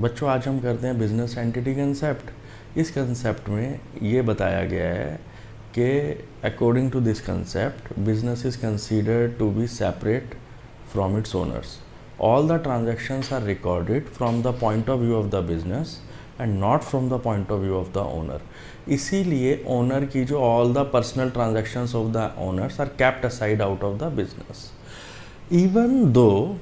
बच्चों आज हम करते हैं बिजनेस एंटिटी कंसेप्ट। इस कंसेप्ट में ये बताया गया है कि according to this concept business is considered to be separate from its owners. All the transactions are recorded from the point of view of the business and not from the point of view of the owner. इसीलिए owner की जो all the personal transactions of the owners are kept aside out of the business. Even though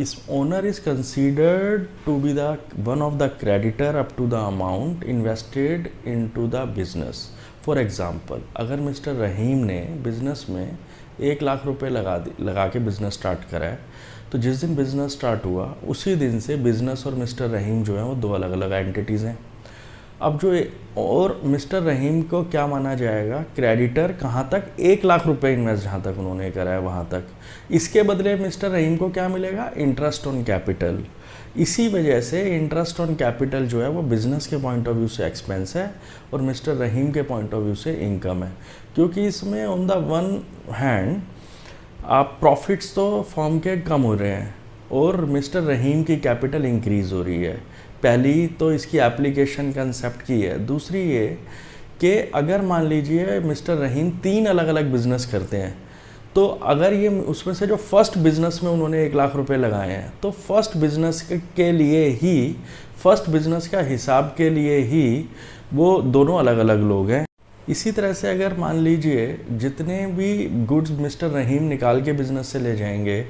is owner is considered to be the one of the creditor up to the amount invested into the business. For example, अगर mister रहीम ने business में 1 लाख रुपए लगा के business start करा है, तो जिस दिन बिजनेस स्टार्ट हुआ उसी दिन से बिजनेस और मिस्टर रहीम जो है वो दो अलग अलग एंटिटीज़ हैं। अब जो और मिस्टर रहीम को क्या माना जाएगा, क्रेडिटर कहाँ तक, 1 लाख रुपए इन्वेस्ट जहाँ तक उन्होंने करा है वहाँ तक। इसके बदले मिस्टर रहीम को क्या मिलेगा, इंटरेस्ट ऑन कैपिटल। इसी वजह से इंटरेस्ट ऑन कैपिटल जो है वो बिजनेस के पॉइंट ऑफ व्यू से एक्सपेंस है और मिस्टर रहीम के पॉइंट ऑफ व्यू से इनकम है, क्योंकि इसमें ऑन द वन हैंड आप प्रॉफिट्स तो फॉर्म के कम हो रहे हैं और मिस्टर रहीम की कैपिटल इंक्रीज़ हो रही है। पहली तो इसकी एप्लीकेशन कंसेप्ट की है। दूसरी ये कि अगर मान लीजिए मिस्टर रहीम 3 अलग अलग बिज़नेस करते हैं, तो अगर ये उसमें से जो फर्स्ट बिज़नेस में उन्होंने 1 लाख रुपए लगाए हैं, तो फर्स्ट बिज़नेस के लिए ही, फर्स्ट बिज़नेस का हिसाब के लिए ही वो दोनों अलग अलग लोग हैं। इसी तरह से अगर मान लीजिए जितने भी गुड्स मिस्टर रहीम निकाल के बिज़नेस से ले जाएंगे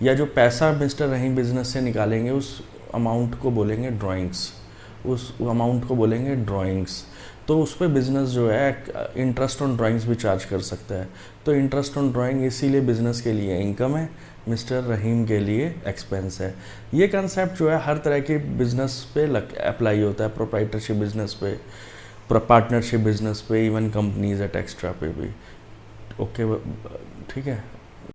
या जो पैसा मिस्टर रहीम बिज़नेस से निकालेंगे, उस अमाउंट को बोलेंगे ड्राइंग्स, उस अमाउंट को बोलेंगे ड्राइंग्स। तो उस पर बिज़नेस जो है इंटरेस्ट ऑन ड्राइंग्स भी चार्ज कर सकता है। तो इंटरेस्ट ऑन ड्राइंग इसीलिए बिज़नेस के लिए इनकम है, मिस्टर रहीम के लिए एक्सपेंस है। ये कंसेप्ट जो है हर तरह के बिज़नेस पे अप्लाई होता है, प्रोप्राइटरशिप बिज़नेस पे, पार्टनरशिप बिज़नेस पे, इवन कंपनीज एट एक्स्ट्रा पे भी। ओके, ठीक है।